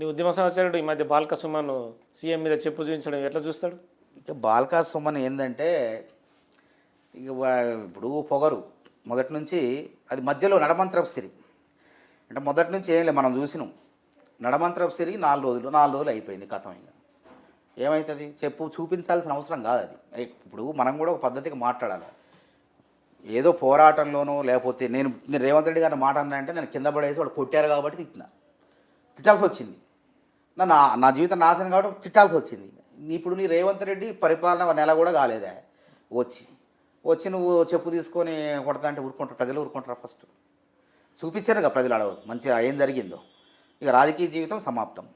నీ ఉద్యమ సహచరుడు ఈ మధ్య బాల్క సుమన్ సీఎం మీద చెప్పు చూపించడం ఎట్లా చూస్తాడు? ఇక బాల్కా సుమన్ ఏంటంటే ఇప్పుడు పొగరు మొదటి నుంచి అది మధ్యలో నడమంత్రపు సిరి అంటే మొదటి నుంచి ఏం లేదు, మనం చూసినాం. నడమంత్రపు సిరి 4 రోజులు అయిపోయింది కథం. ఇక ఏమవుతుంది చెప్పు చూపించాల్సిన అవసరం కాదు అది. ఇప్పుడు మనం కూడా ఒక పద్ధతికి మాట్లాడాలి. ఏదో పోరాటంలోనో లేకపోతే నేను రేవంత్ రెడ్డి గారిని మాట అన్నా అంటే నేను కింద పడేసి వాడు కొట్టారు కాబట్టి తిట్టాల్సి వచ్చింది. నా జీవితం నాశనం కాబట్టి తిట్టాల్సి వచ్చింది. ఇప్పుడు నీ రేవంత్ రెడ్డి పరిపాలన నెల కూడా కాలేదా వచ్చి నువ్వు చెప్పు తీసుకొని కొడతా అంటే ఊరుకుంటారు ప్రజలు? ఊరుకుంటారా? ఫస్ట్ చూపించారు కదా ప్రజలు అడగదు మంచిగా ఏం జరిగిందో. ఇక రాజకీయ జీవితం సమాప్తం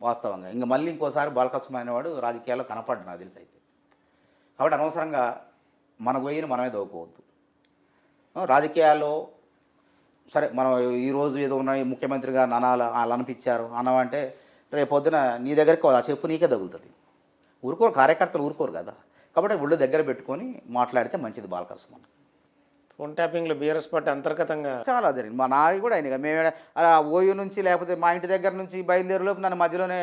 వాస్తవంగా. ఇంకా మళ్ళీ ఇంకోసారి బాలకృష్ణ వాడు రాజకీయాల్లో కనపడ్డు నాకు తెలిసి అయితే. కాబట్టి అనవసరంగా మన గొయ్యిని మనమే దోవుకోవద్దు. రాజకీయాల్లో సరే మనం ఈరోజు ఏదో ఉన్నాయి ముఖ్యమంత్రిగా అనాల వాళ్ళు అనిపించారు అన్నవంటే రేపొద్దున నీ దగ్గరికి ఆ చెప్పు నీకే తగులుతుంది. ఊరుకోరు, కార్యకర్తలు ఊరుకోరు కదా. కాబట్టి ఒళ్ళు దగ్గర పెట్టుకొని మాట్లాడితే మంచిది. బాలకృష్ణ ఫోన్ ట్యాపింగ్లో బీఆర్ఎస్ పార్టీ అంతర్గతంగా చాలా జరిగింది. మా నాది కూడా అయినాయి. మేము ఓయూ నుంచి లేకపోతే మా ఇంటి దగ్గర నుంచి బయలుదేరేలోపు నన్ను మధ్యలోనే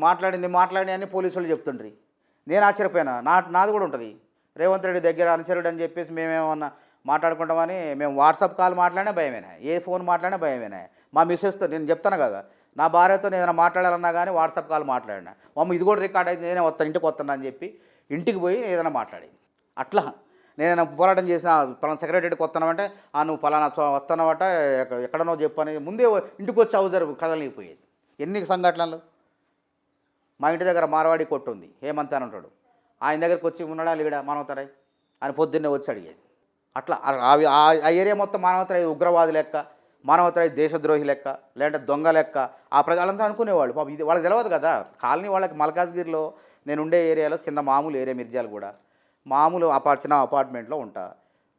మాట్లాడి అని పోలీసు వాళ్ళు చెప్తుండ్రి. నేను ఆశ్చర్యపోయినా. నాది కూడా ఉంటుంది. రేవంత్ రెడ్డి దగ్గర అనుచరుడు అని చెప్పేసి మేమేమన్నా మాట్లాడుకుంటామని మేము వాట్సాప్ కాల్ మాట్లాడినా భయమేనా, ఏ ఫోన్ మాట్లాడినా భయమేనా. మా మిస్సెస్తో నేను చెప్తాను కదా, నా భార్యతో నేను ఏదైనా మాట్లాడాలన్నా కానీ వాట్సాప్ కాల్ మాట్లాడినా మమ్మ ఇది కూడా రికార్డ్ అయితే నేనే వస్తాను ఇంటికి వస్తాను అని చెప్పి ఇంటికి పోయి ఏదైనా మాట్లాడేది. అట్లా నేను పోరాటం చేసిన పలానా సెక్రటరీకి వస్తున్నామంటే నువ్వు పలానా వస్తున్నావట ఎక్కడనో చెప్పని ముందే ఇంటికి వచ్చి అవుతారు కదలిపోయేది. ఎన్ని సంఘటనలు. మా ఇంటి దగ్గర మార్వాడి కొట్టు ఉంది, హేమంత్ అని ఉంటాడు. ఆయన దగ్గరికి వచ్చి ఉన్నాడా లేడా మానవతరాయ్ ఆయన పొద్దున్నే వచ్చి అడిగేది. అట్లా ఆ ఏరియా మొత్తం మానవతరాయ్ ఉగ్రవాది లెక్క, మానవతరాయ్ దేశద్రోహి లెక్క, లేదంటే దొంగ లెక్క ఆ ప్రజలంతా అనుకునేవాళ్ళు. పాపం ఇది వాళ్ళకి తెలియదు కదా. కాలనీ వాళ్ళకి మల్కాజ్గిరిలో నేను ఉండే ఏరియాలో చిన్న మామూలు ఏరియా మిర్జాలు కూడా మామూలు చిన్న అపార్ట్మెంట్లో ఉంటా.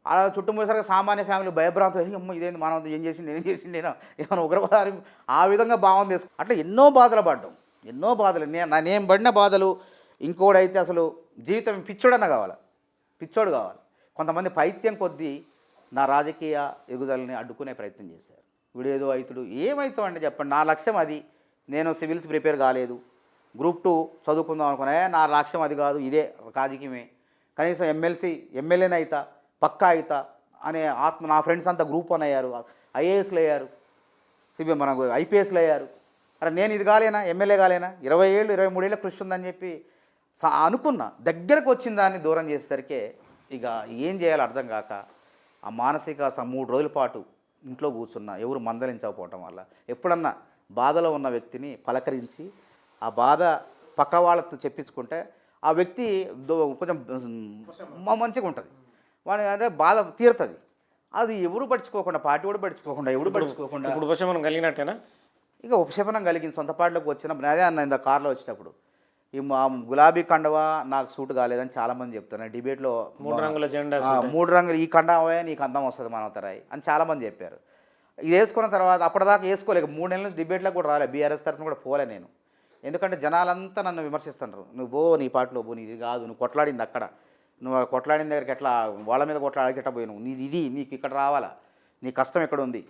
అలా చుట్టుముసరిగా సామాన్య ఫ్యామిలీ భయభ్రాంతులు అమ్మ ఇదేంది మనం ఏం చేసిండు నేను ఏమైనా ఉగ్రవాదం ఆ విధంగా భావం తీసుకు అట్లా ఎన్నో బాధలు పడ్డాం. ఎన్నో బాధలు నేను పడిన బాధలు. ఇంకోడైతే అసలు జీవితం పిచ్చోడన్న కావాలి, పిచ్చోడు కావాలి. కొంతమంది పైత్యం కొద్దీ నా రాజకీయ ఎగుదలని అడ్డుకునే ప్రయత్నం చేశారు. వీడేదో అవుతుడు ఏమవుతావు అంటే చెప్పండి. నా లక్ష్యం అది. నేను సివిల్స్ ప్రిపేర్ కాలేదు, గ్రూప్ 2 చదువుకుందాం అనుకున్నా. నా లక్ష్యం అది కాదు, ఇదే రాజకీయమే. కనీసం ఎమ్మెల్యేనే అవుతా పక్కా అవుతా అనే ఆత్మ. నా ఫ్రెండ్స్ అంతా గ్రూప్ 1 అయ్యారు, ఐఏఎస్లు అయ్యారు, మనకు ఐపీఎస్లు అయ్యారు. అరే నేను ఇది కాలేనా, ఎమ్మెల్యే కాలేనా? 20 ఏళ్ళు 23 ఏళ్ళ కృషి ఉందని చెప్పి అనుకున్నా. దగ్గరకు వచ్చిన దాన్ని దూరం చేసేసరికి ఇక ఏం చేయాలో అర్థం కాక ఆ మానసిక 3 రోజుల పాటు ఇంట్లో కూర్చున్నా. ఎవరు మందలించకపోవటం వల్ల ఎప్పుడన్నా బాధలో ఉన్న వ్యక్తిని పలకరించి ఆ బాధ పక్క వాళ్ళతో చెప్పించుకుంటే ఆ వ్యక్తి కొంచెం మంచిగా ఉంటుంది. వాడి అదే బాధ తీరుతుంది. అది ఎవరు పడుచుకోకుండా, పార్టీ కూడా పడుచుకోకుండా, ఎవరు పడుచుకోకుండా ఇప్పుడు ఉపశమనం కలిగినట్టేనా? ఇక ఉపశమనం కలిగింది. సొంత పార్టీలోకి వచ్చినప్పుడు అదే అన్న ఇంత కార్లో వచ్చేటప్పుడు ఈ గులాబీ కండవా నాకు సూట్ కాలేదని చాలామంది చెప్తున్నారు. డిబేట్లో 3 రంగుల జెండా, 3 రంగులు ఈ కండవే నీకు అందం వస్తుంది మానవతరాయ్ అని చాలామంది చెప్పారు. ఇది వేసుకున్న తర్వాత అప్పటిదాకా వేసుకోలేక 3 నెలల నుంచి డిబేట్లకు కూడా రాలే. బీఆర్ఎస్ తరఫున కూడా పోలే నేను. ఎందుకంటే జనాలంతా నన్ను విమర్శిస్తున్నారు. నువ్వు నీ పార్టీలో పో, నీది కాదు, నువ్వు కొట్లాడింది అక్కడ, నువ్వు కొట్లాడిన దగ్గరికి ఎట్లా వాళ్ళ మీద కొట్లాడికెట్లా పోయి నువ్వు, నీది ఇది, నీకు ఇక్కడ రావాలా, నీ కష్టం ఎక్కడ ఉంది,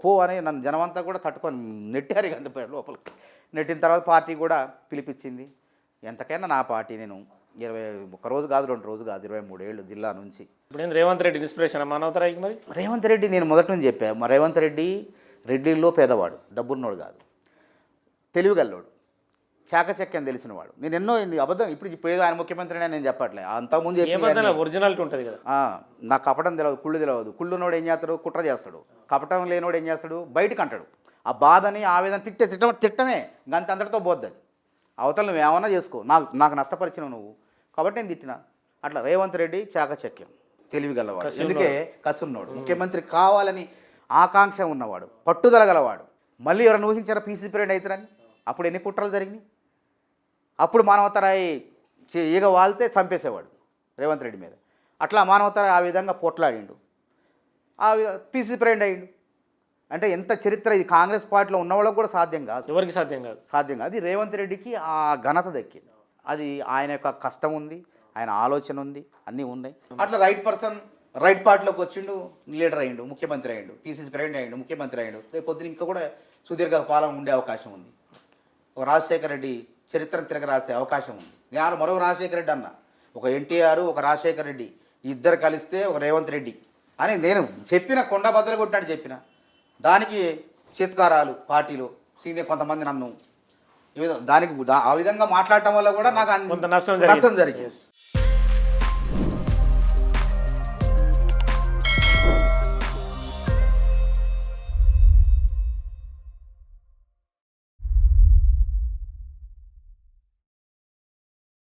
పో అని నన్ను జనమంతా కూడా తట్టుకొని నెట్టారు. ఇక అంత లోపలికి నెట్టిన తర్వాత పార్టీ కూడా పిలిపించింది. ఎంతకైనా నా పార్టీ నేను 21 రోజు కాదు 2 రోజు కాదు 23 ఏళ్ళు జిల్లా నుంచి. ఇప్పుడు రేవంత్ రెడ్డి ఇన్స్పిరేషన్ మానవతరాయికి? మరి రేవంత్ రెడ్డి నేను మొదటి నుంచి చెప్పాను. రేవంత్ రెడ్డి రెడ్డిల్లో పేదవాడు, డబ్బున్నోడు కాదు, తెలివిగల్లోడు, చాకచక్యం తెలిసినవాడు. నేను ఎన్నో అబద్ధం ఇప్పుడు ఏదో ఆయన ముఖ్యమంత్రి నేను చెప్పట్లే. అంతకుముందు ఒరిజినాలిటీ ఉంటుంది కదా. నాకు కపటం తెలియదు, కుళ్ళు తెలియదు. కుళ్ళునోడు ఏం చేస్తాడు, కుట్ర చేస్తాడు. కపటం లేనోడు ఏం చేస్తాడు, బయటకు అంటాడు. ఆ బాధని ఆ విధంగా తిట్టమే గంత అందరితో పోద్ది. అవతల నువ్వు ఏమన్నా చేసుకో, నాకు నష్టపరిచినావు నువ్వు కాబట్టి నేను తిట్టినా. అట్లా రేవంత్ రెడ్డి చాకచక్యం, తెలివిగలవాడు, అందుకే కసున్నోడు, ముఖ్యమంత్రి కావాలని ఆకాంక్ష ఉన్నవాడు, పట్టుదల గలవాడు. మళ్ళీ ఎవరైనా ఊహించారా పీసీ పీరియడ్ అవుతారని? అప్పుడు ఎన్ని కుట్రలు జరిగినాయి. అప్పుడు మానవతరాయి ఈగ వాళ్తే చంపేసేవాడు రేవంత్ రెడ్డి మీద. అట్లా మానవతరాయి ఆ విధంగా పోట్లాడిండు, ఆ పీసీ పీరియడ్ అయ్యిండు. అంటే ఎంత చరిత్ర ఇది. కాంగ్రెస్ పార్టీలో ఉన్న వాళ్ళకు కూడా సాధ్యం కాదు, ఎవరికి సాధ్యం కాదు. అది రేవంత్ రెడ్డికి ఆ ఘనత దక్కింది. అది ఆయన యొక్క కష్టం ఉంది, ఆయన ఆలోచన ఉంది, అన్నీ ఉన్నాయి. అట్లా రైట్ పర్సన్ రైట్ పార్టీలోకి వచ్చిండు, లీడర్ అయ్యిండు, ముఖ్యమంత్రి అయ్యిండు, పీసీసీ ప్రెసిడెంట్ అయ్యిండు, ముఖ్యమంత్రి అయ్యిండు. రేపు పొద్దున ఇంకా కూడా సుదీర్ఘ పాలన ఉండే అవకాశం ఉంది. ఒక రాజశేఖర రెడ్డి చరిత్రను తిరగ రాసే అవకాశం ఉంది. నేను మరో రాజశేఖర రెడ్డి అన్న, ఒక ఎన్టీఆర్ ఒక రాజశేఖర రెడ్డి ఇద్దరు కలిస్తే ఒక రేవంత్ రెడ్డి అని నేను చెప్పిన, కొండ బద్దలు కొట్టాడు చెప్పిన. దానికి చేత్కారాలు పార్టీలో సీనియర్ కొంతమంది నన్ను ఈ విధంగా దానికి ఆ విధంగా మాట్లాడటం వల్ల కూడా నాకు కొంత నష్టం నష్టం జరిగింది. Yes.